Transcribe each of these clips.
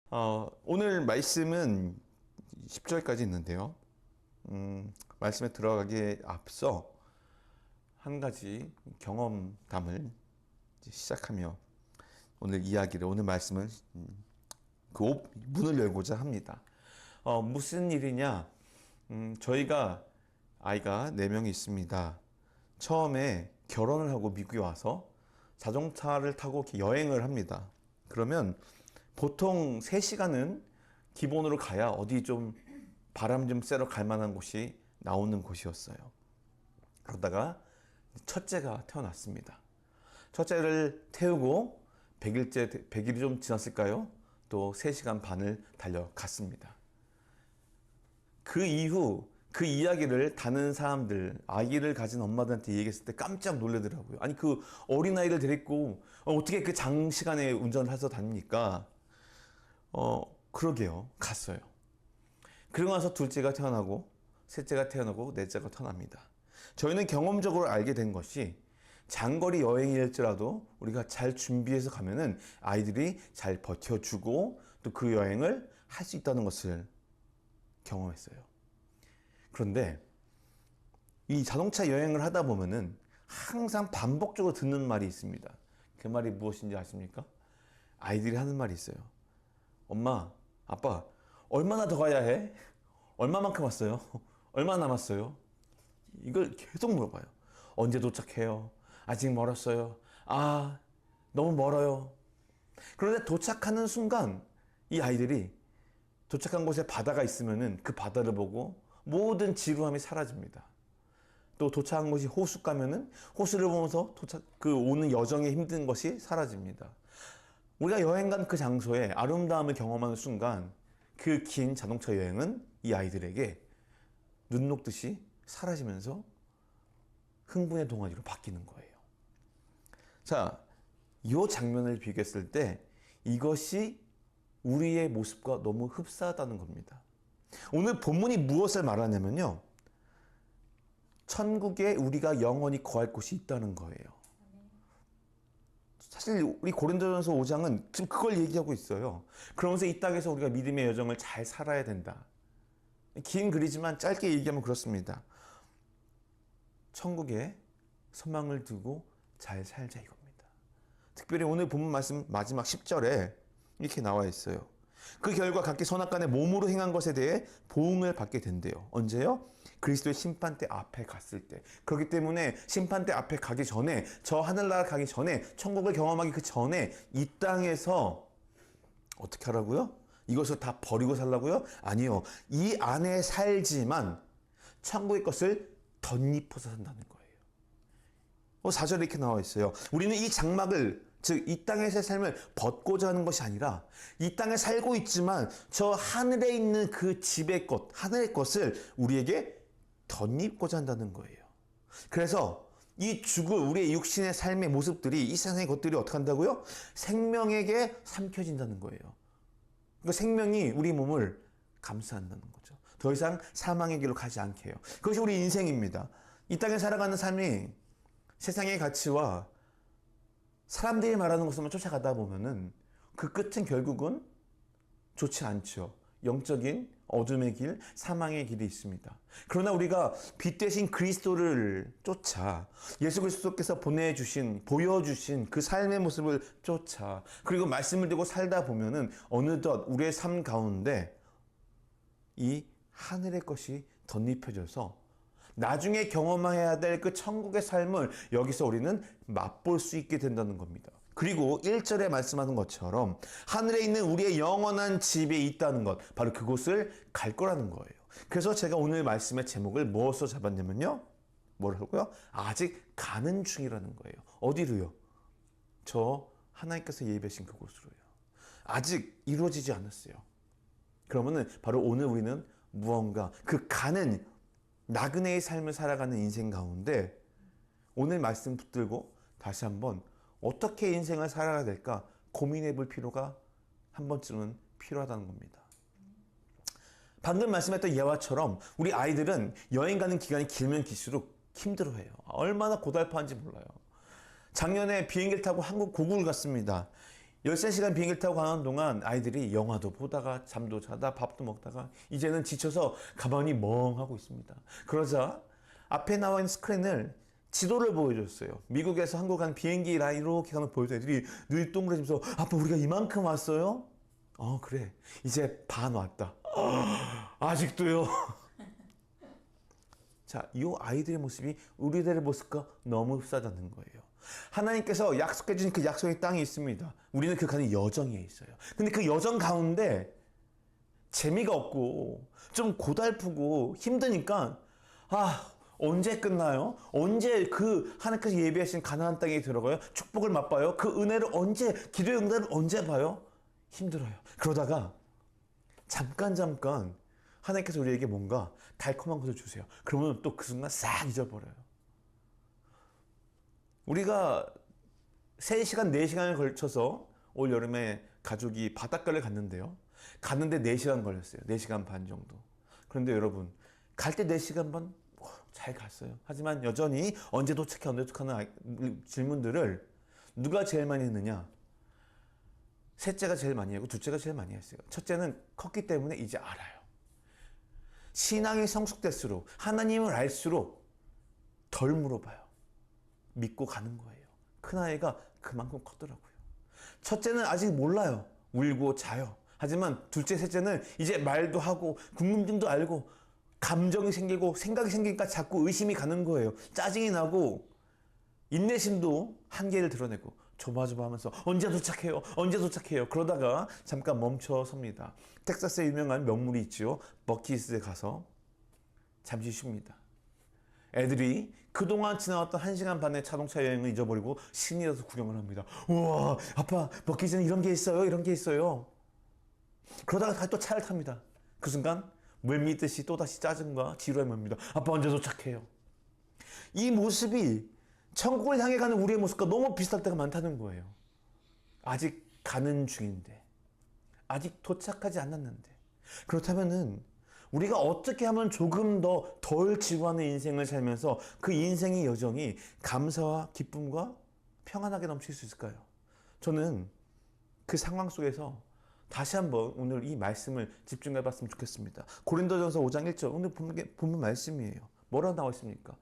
오늘 말씀은 10절까지 있는데요. 말씀에 들어가기에 앞서 한 가지 경험담을 시작하며 오늘 이야기를, 오늘 말씀을 그 문을 열고자 합니다. 무슨 일이냐? 저희가 아이가 4명이 있습니다. 처음에 결혼을 하고 미국에 와서 자동차를 타고 이렇게 여행을 합니다. 그러면 보통 3시간은 기본으로 가야 어디 좀 바람 좀 쐬러 갈 만한 곳이 나오는 곳이었어요. 그러다가 첫째가 태어났습니다. 첫째를 태우고 100일이 좀 지났을까요? 또 3시간 반을 달려갔습니다. 그 이후 그 이야기를 다른 사람들, 아기를 가진 엄마들한테 얘기했을 때 깜짝 놀라더라고요. 아니, 그 어린아이를 데리고 어떻게 그 장시간에 운전을 해서 다닙니까? 그러게요. 갔어요. 그러고 나서 둘째가 태어나고, 셋째가 태어나고, 넷째가 태어납니다. 저희는 경험적으로 알게 된 것이 장거리 여행일지라도 우리가 잘 준비해서 가면은 아이들이 잘 버텨주고 또 그 여행을 할 수 있다는 것을 경험했어요. 그런데 이 자동차 여행을 하다 보면은 항상 반복적으로 듣는 말이 있습니다. 그 말이 무엇인지 아십니까? 아이들이 하는 말이 있어요. 엄마, 아빠, 얼마나 더 가야 해? 얼마만큼 왔어요? 얼마 남았어요? 이걸 계속 물어봐요. 언제 도착해요? 아직 멀었어요. 아, 너무 멀어요. 그런데 도착하는 순간 이 아이들이 도착한 곳에 바다가 있으면은 그 바다를 보고 모든 지루함이 사라집니다. 또 도착한 곳이 호숫가면은 호수를 보면서 오는 여정의 힘든 것이 사라집니다. 우리가 여행 간 그 장소에 아름다움을 경험하는 순간 그 긴 자동차 여행은 이 아이들에게 눈 녹듯이 사라지면서 흥분의 동아리로 바뀌는 거예요. 자, 이 장면을 비교했을 때 이것이 우리의 모습과 너무 흡사하다는 겁니다. 오늘 본문이 무엇을 말하냐면요, 천국에 우리가 영원히 거할 곳이 있다는 거예요. 사실 우리 고린도전서 5장은 지금 그걸 얘기하고 있어요. 그러면서 이 땅에서 우리가 믿음의 여정을 잘 살아야 된다. 긴 글이지만 짧게 얘기하면 그렇습니다. 천국에 소망을 두고 잘 살자 이겁니다. 특별히 오늘 본문 말씀 마지막 10절에 이렇게 나와 있어요. 그 결과 각기 선악간에 몸으로 행한 것에 대해 보응을 받게 된대요. 언제요? 그리스도의 심판대 앞에 갔을 때. 그렇기 때문에 심판대 앞에 가기 전에, 저 하늘나라 가기 전에, 천국을 경험하기 그 전에 이 땅에서 어떻게 하라고요? 이것을 다 버리고 살라고요? 아니요. 이 안에 살지만 천국의 것을 덧입어서 산다는 거예요. 4절에 이렇게 나와 있어요. 우리는 이 장막을, 즉 이 땅에서의 삶을 벗고자 하는 것이 아니라 이 땅에 살고 있지만 저 하늘에 있는 그 집의 것, 하늘의 것을 우리에게 덧입고자 한다는 거예요. 그래서 이 우리의 육신의 삶의 모습들이, 이 세상의 것들이 어떻게 한다고요? 생명에게 삼켜진다는 거예요. 그러니까 생명이 우리 몸을 감싸한다는 거죠. 더 이상 사망의 길로 가지 않게 해요. 그것이 우리 인생입니다. 이 땅에 살아가는 삶이 세상의 가치와 사람들이 말하는 것만 쫓아가다 보면은 그 끝은 결국은 좋지 않죠. 영적인 어둠의 길, 사망의 길이 있습니다. 그러나 우리가 빛 대신 그리스도를 쫓아, 예수 그리스도께서 보여주신 그 삶의 모습을 쫓아, 그리고 말씀을 듣고 살다 보면은 어느덧 우리의 삶 가운데 이 하늘의 것이 덧입혀져서 나중에 경험해야 될 그 천국의 삶을 여기서 우리는 맛볼 수 있게 된다는 겁니다. 그리고 1절에 말씀하는 것처럼 하늘에 있는 우리의 영원한 집에 있다는 것, 바로 그곳을 갈 거라는 거예요. 그래서 제가 오늘 말씀의 제목을 무엇으로 잡았냐면요, 뭐라고요? 아직 가는 중이라는 거예요. 어디로요? 저 하나님께서 예배하신 그곳으로요. 아직 이루어지지 않았어요. 그러면은 바로 오늘 우리는 무언가 그 가는 나그네의 삶을 살아가는 인생 가운데 오늘 말씀 붙들고 다시 한번 어떻게 인생을 살아야 될까 고민해 볼 필요가 한 번쯤은 필요하다는 겁니다. 방금 말씀했던 예화처럼 우리 아이들은 여행 가는 기간이 길면 길수록 힘들어해요. 얼마나 고달파한지 몰라요. 작년에 비행기를 타고 한국 고국을 갔습니다. 13시간 비행기를 타고 가는 동안 아이들이 영화도 보다가 잠도 자다 밥도 먹다가 이제는 지쳐서 가만히 멍하고 있습니다. 그러자 앞에 나와 있는 스크린을 지도를 보여줬어요. 미국에서 한국 간 비행기 라인 이렇게 가면 보여줘. 애들이 늘 동그라지면서 아빠 우리가 이만큼 왔어요? 그래. 이제 반 왔다. 아직도요? 자, 이 아이들의 모습이 우리들의 모습과 너무 흡사하다는 거예요. 하나님께서 약속해 주신 그 약속의 땅이 있습니다. 우리는 그 가는 여정에 있어요. 근데 그 여정 가운데 재미가 없고 좀 고달프고 힘드니까 언제 끝나요? 언제 그 하나님께서 예비하신 가나안 땅에 들어가요? 축복을 맛봐요? 그 은혜를 언제, 기도의 응답을 언제 봐요? 힘들어요. 그러다가 잠깐 하나님께서 우리에게 뭔가 달콤한 것을 주세요. 그러면 또 그 순간 싹 잊어버려요. 우리가 3시간, 4시간을 걸쳐서 올 여름에 가족이 바닷가를 갔는데요. 갔는데 4시간 걸렸어요. 4시간 반 정도. 그런데 여러분, 갈 때 4시간 반 잘 갔어요. 하지만 여전히 언제 도착하는 질문들을 누가 제일 많이 했느냐? 셋째가 제일 많이 했고 둘째가 제일 많이 했어요. 첫째는 컸기 때문에 이제 알아요. 신앙이 성숙될수록 하나님을 알수록 덜 물어봐요. 믿고 가는 거예요. 큰아이가 그만큼 컸더라고요. 첫째는 아직 몰라요. 울고 자요. 하지만 둘째, 셋째는 이제 말도 하고 궁금증도 알고 감정이 생기고 생각이 생기니까 자꾸 의심이 가는 거예요. 짜증이 나고 인내심도 한계를 드러내고 조마조마하면서 언제 도착해요? 언제 도착해요? 그러다가 잠깐 멈춰 섭니다. 텍사스에 유명한 명물이 있죠. 버킷에 가서 잠시 쉽니다. 애들이 그동안 지나왔던 1시간 반의 자동차 여행을 잊어버리고 신이 나서 구경을 합니다. 우와, 아빠, 버킷에는 이런 게 있어요. 이런 게 있어요. 그러다가 또 차를 탑니다. 그 순간 물 믿듯이 또다시 짜증과 지루함이 옵니다. 아빠 언제 도착해요? 이 모습이 천국을 향해 가는 우리의 모습과 너무 비슷할 때가 많다는 거예요. 아직 가는 중인데, 아직 도착하지 않았는데. 그렇다면은 우리가 어떻게 하면 조금 더 덜 지루하는 인생을 살면서 그 인생의 여정이 감사와 기쁨과 평안하게 넘칠 수 있을까요? 저는 그 상황 속에서 다시 한번 오늘 이 말씀을 집중해 봤으면 좋겠습니다. 고린도전서 5장 1절 오늘 본문 말씀이에요. 뭐라고 나와 있습니까?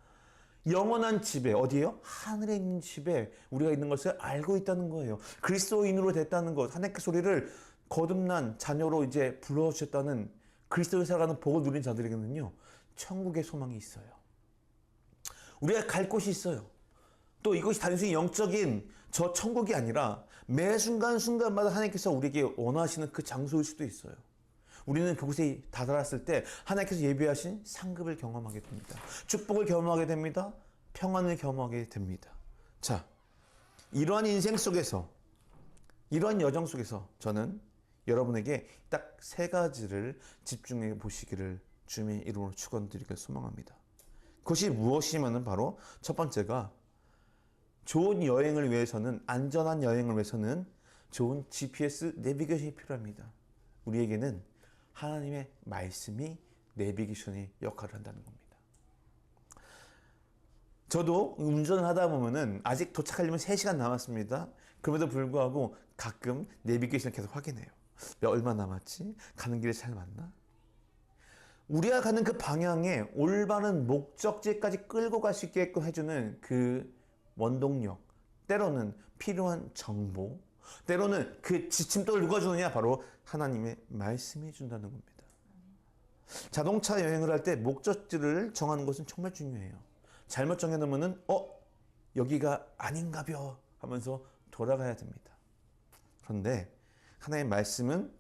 영원한 집에 어디에요? 하늘에 있는 집에 우리가 있는 것을 알고 있다는 거예요. 그리스도인으로 됐다는 것, 하나님께서 우리를 거듭난 자녀로 이제 불러주셨다는 그리스도를 살아가는 복을 누린 자들에게는요, 천국의 소망이 있어요. 우리가 갈 곳이 있어요. 또 이것이 단순히 영적인 저 천국이 아니라 매 순간순간마다 하나님께서 우리에게 원하시는 그 장소일 수도 있어요. 우리는 그곳에 다다랐을 때 하나님께서 예비하신 상급을 경험하게 됩니다. 축복을 경험하게 됩니다. 평안을 경험하게 됩니다. 자, 이러한 인생 속에서, 이러한 여정 속에서 저는 여러분에게 딱 3가지를 집중해 보시기를 주님의 이름으로 축원드리길 소망합니다. 그것이 무엇이냐면 바로 첫 번째가 좋은 여행을 위해서는, 안전한 여행을 위해서는 좋은 GPS 내비게이션이 필요합니다. 우리에게는 하나님의 말씀이 내비게이션의 역할을 한다는 겁니다. 저도 운전을 하다 보면은 아직 도착하려면 3시간 남았습니다. 그럼에도 불구하고 가끔 내비게이션을 계속 확인해요. 얼마 남았지? 가는 길에 잘 맞나? 우리가 가는 그 방향에 올바른 목적지까지 끌고 갈 수 있게끔 해주는 그 원동력, 때로는 필요한 정보, 때로는 그 지침돌을 누가 주느냐? 바로 하나님의 말씀이 준다는 겁니다. 자동차 여행을 할 때 목적지를 정하는 것은 정말 중요해요. 잘못 정해놓으면은 여기가 아닌가벼 하면서 돌아가야 됩니다. 그런데 하나님의 말씀은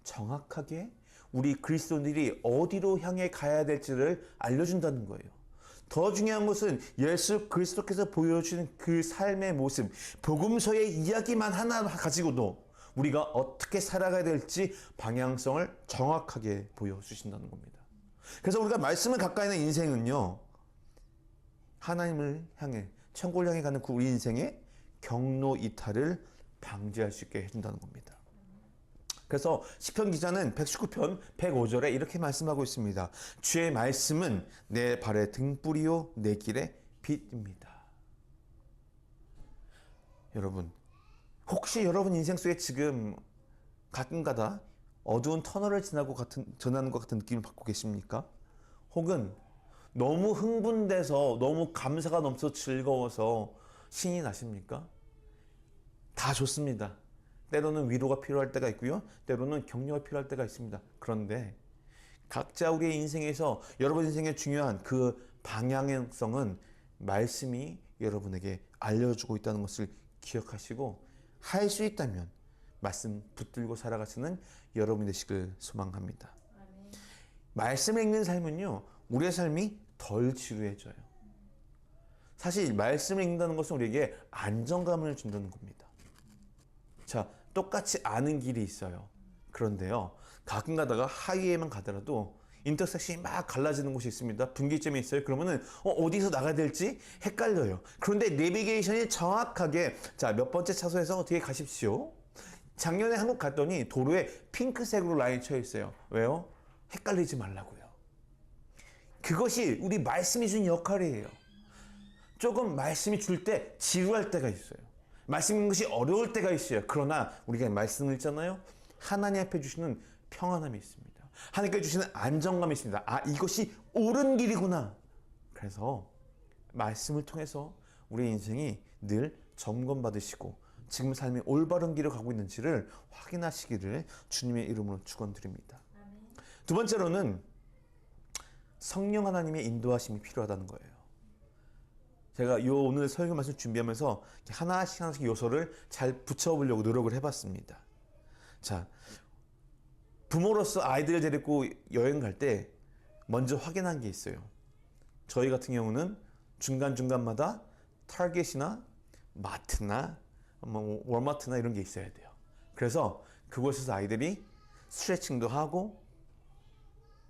정확하게 우리 그리스도인들이 어디로 향해 가야 될지를 알려준다는 거예요. 더 중요한 것은 예수 그리스도께서 보여주시는 그 삶의 모습, 복음서의 이야기만 하나 가지고도 우리가 어떻게 살아가야 될지 방향성을 정확하게 보여주신다는 겁니다. 그래서 우리가 말씀을 가까이 하는 인생은요, 하나님을 향해, 천국을 향해 가는 그 우리 인생의 경로 이탈을 방지할 수 있게 해준다는 겁니다. 그래서 시편 기자는 119편 105절에 이렇게 말씀하고 있습니다. 주의 말씀은 내 발의 등불이요 내 길의 빛입니다. 여러분, 혹시 여러분 인생 속에 지금 가끔가다 어두운 터널을 지나는 것 같은 느낌을 받고 계십니까? 혹은 너무 흥분돼서 너무 감사가 넘쳐 즐거워서 신이 나십니까? 다 좋습니다. 때로는 위로가 필요할 때가 있고요. 때로는 격려가 필요할 때가 있습니다. 그런데 각자 우리의 인생에서 여러분 인생의 중요한 그 방향성은 말씀이 여러분에게 알려주고 있다는 것을 기억하시고 할 수 있다면 말씀 붙들고 살아가시는 여러분이 되시길 소망합니다. 말씀을 읽는 삶은요, 우리의 삶이 덜 지루해져요. 사실 말씀을 읽는다는 것은 우리에게 안정감을 준다는 겁니다. 자, 똑같이 아는 길이 있어요. 그런데요, 가끔 가다가 하이에만 가더라도 인터섹션이 막 갈라지는 곳이 있습니다. 분기점이 있어요. 그러면은 어디서 나가야 될지 헷갈려요. 그런데 내비게이션이 정확하게 자, 몇 번째 차소에서 어떻게 가십시오. 작년에 한국 갔더니 도로에 핑크색으로 라인 쳐 있어요. 왜요? 헷갈리지 말라고요. 그것이 우리 말씀이 준 역할이에요. 조금 말씀이 줄 때 지루할 때가 있어요. 말씀 읽는 것이 어려울 때가 있어요. 그러나 우리가 말씀을 읽잖아요. 하나님 앞에 주시는 평안함이 있습니다. 하나님께 주시는 안정감이 있습니다. 아, 이것이 옳은 길이구나. 그래서 말씀을 통해서 우리 인생이 늘 점검받으시고 지금 삶이 올바른 길을 가고 있는지를 확인하시기를 주님의 이름으로 축원드립니다. 두 번째로는 성령 하나님의 인도하심이 필요하다는 거예요. 제가 오늘 설교 말씀 준비하면서 하나씩 요소를 잘 붙여보려고 노력을 해봤습니다. 자, 부모로서 아이들을 데리고 여행 갈 때 먼저 확인한 게 있어요. 저희 같은 경우는 중간중간마다 타겟이나 마트나 월마트나 이런 게 있어야 돼요. 그래서 그곳에서 아이들이 스트레칭도 하고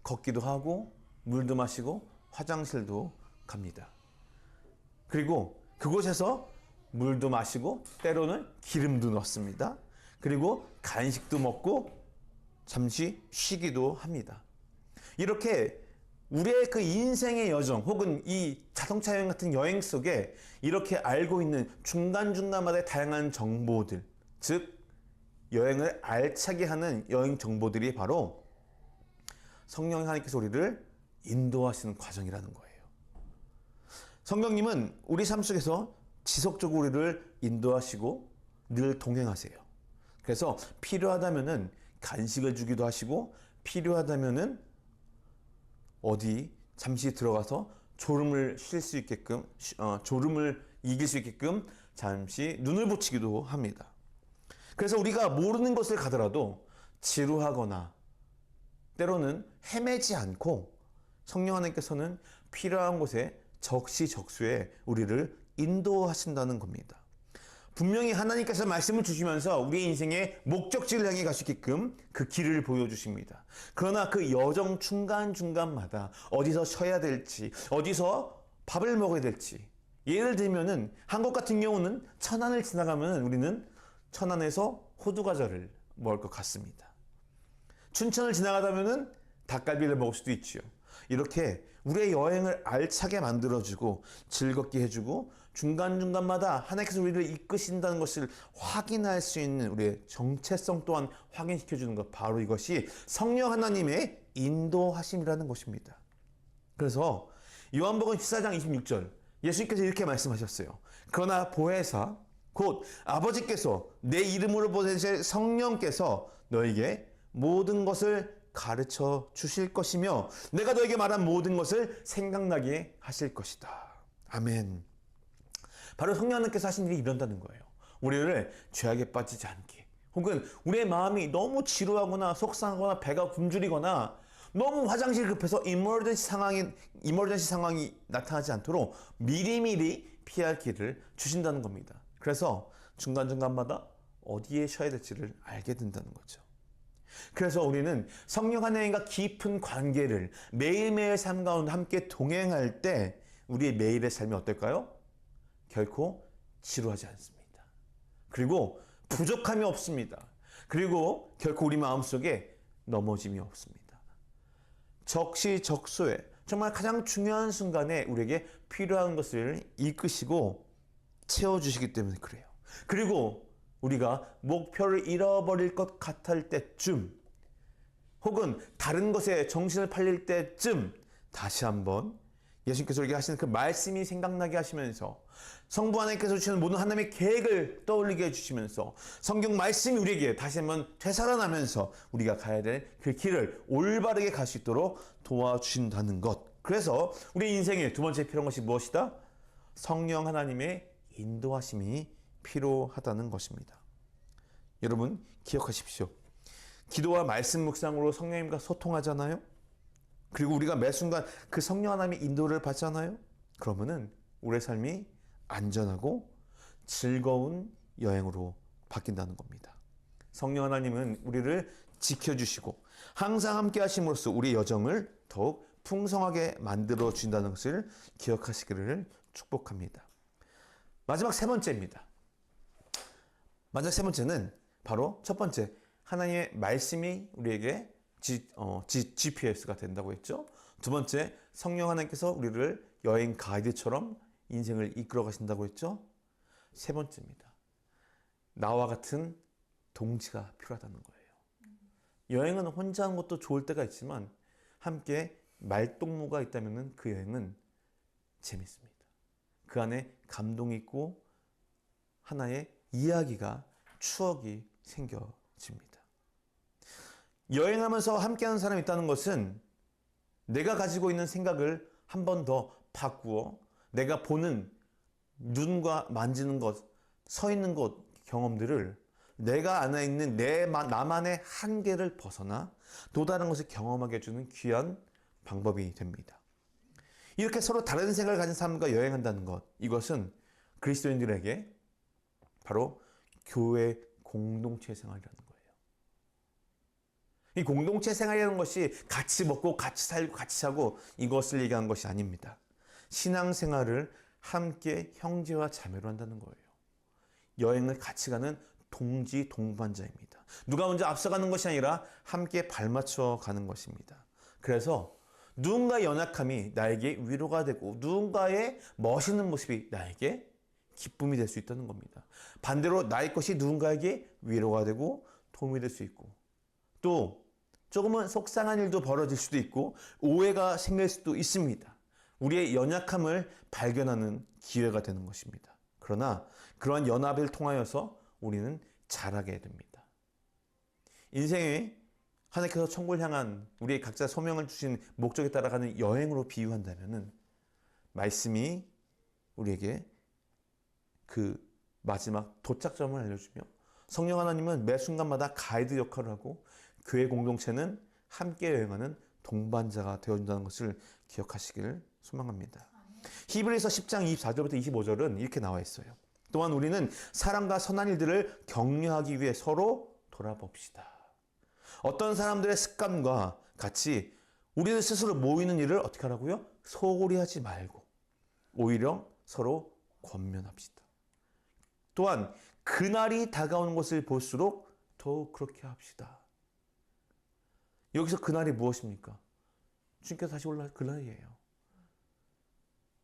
걷기도 하고 물도 마시고 화장실도 갑니다. 그리고 그곳에서 물도 마시고 때로는 기름도 넣습니다. 그리고 간식도 먹고 잠시 쉬기도 합니다. 이렇게 우리의 그 인생의 여정 혹은 이 자동차 여행 같은 여행 속에 이렇게 알고 있는 중간중간마다의 다양한 정보들, 즉 여행을 알차게 하는 여행 정보들이 바로 성령 하나님께서 우리를 인도하시는 과정이라는 거예요. 성령님은 우리 삶 속에서 지속적으로 우리를 인도하시고 늘 동행하세요. 그래서 필요하다면은 간식을 주기도 하시고 필요하다면은 어디 잠시 들어가서 졸음을 쉴 수 있게끔 졸음을 이길 수 있게끔 잠시 눈을 붙이기도 합니다. 그래서 우리가 모르는 곳을 가더라도 지루하거나 때로는 헤매지 않고 성령 하나님께서는 필요한 곳에 적시적소에 우리를 인도하신다는 겁니다. 분명히 하나님께서 말씀을 주시면서 우리의 인생의 목적지를 향해 갈 수 있게끔 그 길을 보여주십니다. 그러나 그 여정 중간중간마다 어디서 쉬어야 될지, 어디서 밥을 먹어야 될지, 예를 들면은 한국 같은 경우는 천안을 지나가면 우리는 천안에서 호두과자를 먹을 것 같습니다. 춘천을 지나가다면은 닭갈비를 먹을 수도 있지요. 이렇게 우리의 여행을 알차게 만들어주고 즐겁게 해주고 중간중간마다 하나님께서 우리를 이끄신다는 것을 확인할 수 있는 우리의 정체성 또한 확인시켜주는 것, 바로 이것이 성령 하나님의 인도하심이라는 것입니다. 그래서 요한복음 14장 26절 예수님께서 이렇게 말씀하셨어요. 그러나 보혜사 곧 아버지께서 내 이름으로 보내실 성령께서 너에게 모든 것을 가르쳐 주실 것이며 내가 너에게 말한 모든 것을 생각나게 하실 것이다. 아멘. 바로 성령 하나님께서 하신 일이 이런다는 거예요. 우리를 죄악에 빠지지 않게, 혹은 우리의 마음이 너무 지루하거나 속상하거나 배가 굶주리거나 너무 화장실 급해서 이머전시 상황이 나타나지 않도록 미리미리 피할 길을 주신다는 겁니다. 그래서 중간중간마다 어디에 쉬어야 될지를 알게 된다는 거죠. 그래서 우리는 성령 하나님과 깊은 관계를 매일매일 삶 가운데 함께 동행할 때 우리의 매일의 삶이 어떨까요? 결코 지루하지 않습니다. 그리고 부족함이 없습니다. 그리고 결코 우리 마음속에 넘어짐이 없습니다. 적시적소에 정말 가장 중요한 순간에 우리에게 필요한 것을 이끄시고 채워주시기 때문에 그래요. 그리고 우리가 목표를 잃어버릴 것 같을 때쯤, 혹은 다른 것에 정신을 팔릴 때쯤 다시 한번 예수님께서 우리에게 하시는 그 말씀이 생각나게 하시면서, 성부 하나님께서 주시는 모든 하나님의 계획을 떠올리게 해주시면서, 성경 말씀이 우리에게 다시 한번 되살아나면서 우리가 가야 될 그 길을 올바르게 갈 수 있도록 도와주신다는 것. 그래서 우리 인생에 두 번째 필요한 것이 무엇이다? 성령 하나님의 인도하심이 필요하다는 것입니다. 여러분 기억하십시오. 기도와 말씀 묵상으로 성령님과 소통하잖아요. 그리고 우리가 매 순간 그 성령 하나님의 인도를 받잖아요. 그러면은 우리의 삶이 안전하고 즐거운 여행으로 바뀐다는 겁니다. 성령 하나님은 우리를 지켜주시고 항상 함께 하심으로써 우리의 여정을 더욱 풍성하게 만들어 주신다는 것을 기억하시기를 축복합니다. 마지막 세 번째입니다. 마지막 세 번째는 바로 첫 번째, 하나님의 말씀이 우리에게 GPS가 된다고 했죠. 두 번째, 성령 하나님께서 우리를 여행 가이드처럼 인생을 이끌어 가신다고 했죠. 세 번째입니다. 나와 같은 동지가 필요하다는 거예요. 여행은 혼자 하는 것도 좋을 때가 있지만 함께 말동무가 있다면 그 여행은 재밌습니다. 그 안에 감동이 있고 하나의 이야기가, 추억이 생겨집니다. 여행하면서 함께하는 사람이 있다는 것은 내가 가지고 있는 생각을 한 번 더 바꾸어 내가 보는, 눈과 만지는 것, 서 있는 것, 경험들을 내가 안에 있는 나만의 한계를 벗어나 또 다른 것을 경험하게 해주는 귀한 방법이 됩니다. 이렇게 서로 다른 생각을 가진 사람과 여행한다는 것, 이것은 그리스도인들에게 바로 교회 공동체 생활이라는 거예요. 이 공동체 생활이라는 것이 같이 먹고 같이 살고 같이 하고 이것을 얘기하는 것이 아닙니다. 신앙생활을 함께 형제와 자매로 한다는 거예요. 여행을 같이 가는 동지 동반자입니다. 누가 먼저 앞서가는 것이 아니라 함께 발맞춰 가는 것입니다. 그래서 누군가의 연약함이 나에게 위로가 되고 누군가의 멋있는 모습이 나에게 기쁨이 될 수 있다는 겁니다. 반대로 나의 것이 누군가에게 위로가 되고 도움이 될 수 있고, 또 조금은 속상한 일도 벌어질 수도 있고 오해가 생길 수도 있습니다. 우리의 연약함을 발견하는 기회가 되는 것입니다. 그러나 그러한 연합을 통하여서 우리는 자라게 됩니다. 인생에 하나님께서 천국을 향한 우리의 각자 소명을 주신 목적에 따라가는 여행으로 비유한다면 말씀이 우리에게 그 마지막 도착점을 알려주며, 성령 하나님은 매 순간마다 가이드 역할을 하고 교회 공동체는 함께 여행하는 동반자가 되어준다는 것을 기억하시기를 소망합니다. 히브리서 10장 24절부터 25절은 이렇게 나와 있어요. 또한 우리는 사랑과 선한 일들을 격려하기 위해 서로 돌아봅시다. 어떤 사람들의 습관과 같이 우리들 스스로 모이는 일을 어떻게 하라고요? 소홀히 하지 말고 오히려 서로 권면합시다. 또한 그날이 다가오는 것을 볼수록 더욱 그렇게 합시다. 여기서 그날이 무엇입니까? 주님께서 다시 올라올 그날이에요.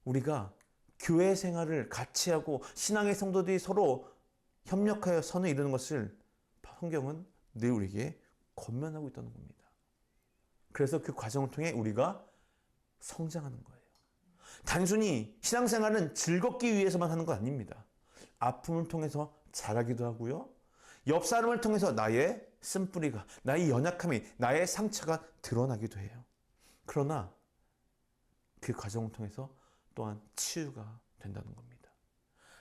우리가 교회 생활을 같이 하고 신앙의 성도들이 서로 협력하여 선을 이루는 것을 성경은 늘 우리에게 권면하고 있다는 겁니다. 그래서 그 과정을 통해 우리가 성장하는 거예요. 단순히 신앙생활은 즐겁기 위해서만 하는 건 아닙니다. 아픔을 통해서 자라기도 하고요. 옆 사람을 통해서 나의 쓴뿌리가, 나의 연약함이, 나의 상처가 드러나기도 해요. 그러나 그 과정을 통해서 또한 치유가 된다는 겁니다.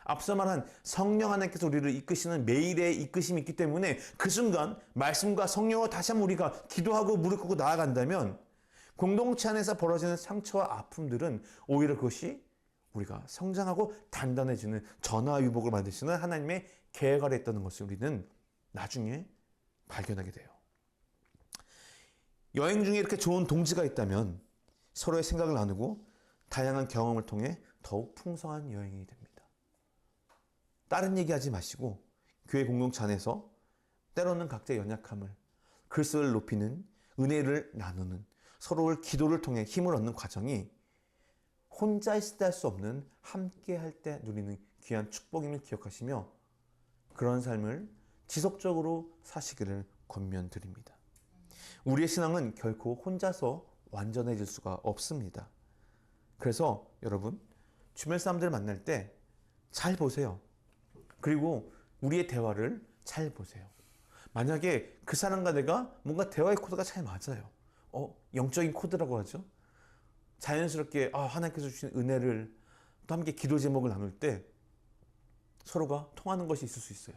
앞서 말한 성령 하나님께서 우리를 이끄시는 매일의 이끄심이 있기 때문에 그 순간 말씀과 성령과 다시 한번 우리가 기도하고 무릎 꿇고 나아간다면 공동체 안에서 벌어지는 상처와 아픔들은 오히려 그것이 우리가 성장하고 단단해지는 전화위복을 만드시는 하나님의 계획 아래 있다는 것을 우리는 나중에 발견하게 돼요. 여행 중에 이렇게 좋은 동지가 있다면 서로의 생각을 나누고 다양한 경험을 통해 더욱 풍성한 여행이 됩니다. 다른 얘기하지 마시고 교회 공동체 안에서 때로는 각자의 연약함을, 그리스도를 높이는, 은혜를 나누는, 서로를 기도를 통해 힘을 얻는 과정이 혼자 있을 때 할 수 없는 함께 할 때 누리는 귀한 축복임을 기억하시며 그런 삶을 지속적으로 사시기를 권면드립니다. 우리의 신앙은 결코 혼자서 완전해질 수가 없습니다. 그래서 여러분, 주변 사람들 만날 때 잘 보세요. 그리고 우리의 대화를 잘 보세요. 만약에 그 사람과 내가 뭔가 대화의 코드가 잘 맞아요. 영적인 코드라고 하죠. 자연스럽게 하나님께서 주신 은혜를 또 함께 기도 제목을 나눌 때 서로가 통하는 것이 있을 수 있어요.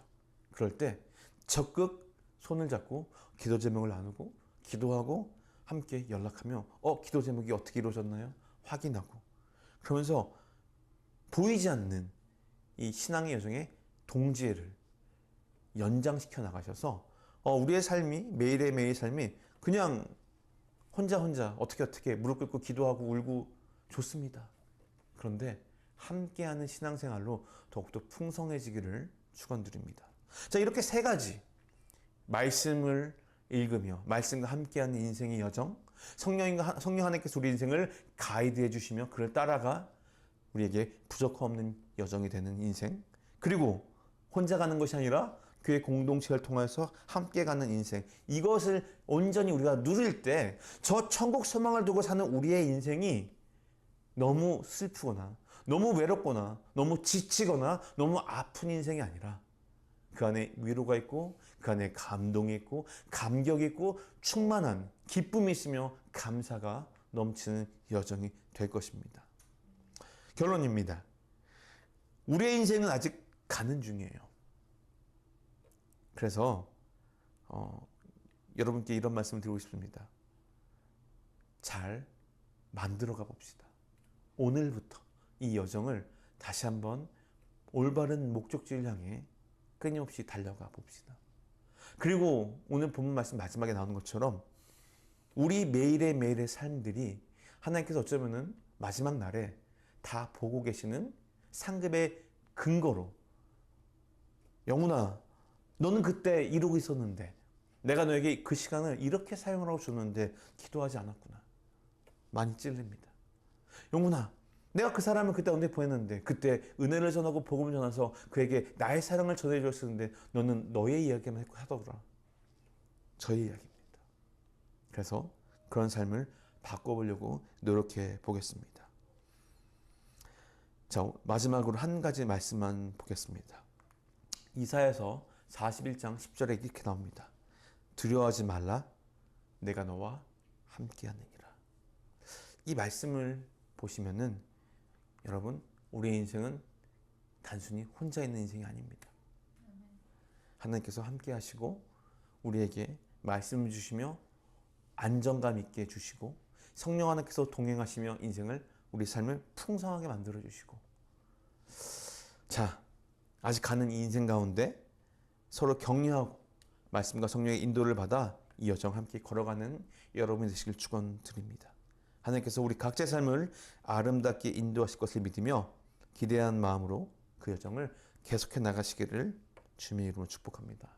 그럴 때 적극 손을 잡고 기도 제목을 나누고 기도하고 함께 연락하며 기도 제목이 어떻게 이루어졌나요? 확인하고 그러면서 보이지 않는 이 신앙의 여정의 동지애를 연장시켜 나가셔서 우리의 삶이 매일의 삶이 그냥 혼자 어떻게 무릎 꿇고 기도하고 울고 좋습니다. 그런데 함께하는 신앙생활로 더욱더 풍성해지기를 축원드립니다. 자, 이렇게 세 가지 말씀을 읽으며 말씀과 함께하는 인생의 여정, 성령 하나님께서 우리 인생을 가이드해 주시며 그를 따라가 우리에게 부족함 없는 여정이 되는 인생, 그리고 혼자 가는 것이 아니라 교회 공동체를 통해서 함께 가는 인생, 이것을 온전히 우리가 누릴 때 저 천국 소망을 두고 사는 우리의 인생이 너무 슬프거나 너무 외롭거나 너무 지치거나 너무 아픈 인생이 아니라 그 안에 위로가 있고 그 안에 감동이 있고 감격이 있고 충만한 기쁨이 있으며 감사가 넘치는 여정이 될 것입니다. 결론입니다. 우리의 인생은 아직 가는 중이에요. 그래서 여러분께 이런 말씀을 드리고 싶습니다. 잘 만들어가 봅시다. 오늘부터 이 여정을 다시 한번 올바른 목적지를 향해 끊임없이 달려가 봅시다. 그리고 오늘 본문 말씀 마지막에 나오는 것처럼 우리 매일의 삶들이 하나님께서 어쩌면은 마지막 날에 다 보고 계시는 상급의 근거로, 영훈아, 너는 그때 이러고 있었는데 내가 너에게 그 시간을 이렇게 사용하라고 줬는데 기도하지 않았구나. 많이 찔립니다. 영훈아, 내가 그 사람을 그때 언제 보냈는데 그때 은혜를 전하고 복음을 전해서 그에게 나의 사랑을 전해줬었는데 너는 너의 이야기만 하더라. 저의 이야기입니다. 그래서 그런 삶을 바꿔보려고 노력해 보겠습니다. 자, 마지막으로 한 가지 말씀만 보겠습니다. 이사야서 41장 10절에 이렇게 나옵니다. 두려워하지 말라, 내가 너와 함께하느니라. 이 말씀을 보시면은 여러분, 우리의 인생은 단순히 혼자 있는 인생이 아닙니다. 하나님께서 함께 하시고 우리에게 말씀을 주시며 안정감 있게 주시고 성령 하나님께서 동행하시며 인생을, 우리 삶을 풍성하게 만들어 주시고, 자, 아직 가는 이 인생 가운데 서로 격려하고 말씀과 성령의 인도를 받아 이 여정 함께 걸어가는 여러분이 되시길 축원드립니다. 하나님께서 우리 각자의 삶을 아름답게 인도하실 것을 믿으며 기대한 마음으로 그 여정을 계속해 나가시기를 주님의 이름으로 축복합니다.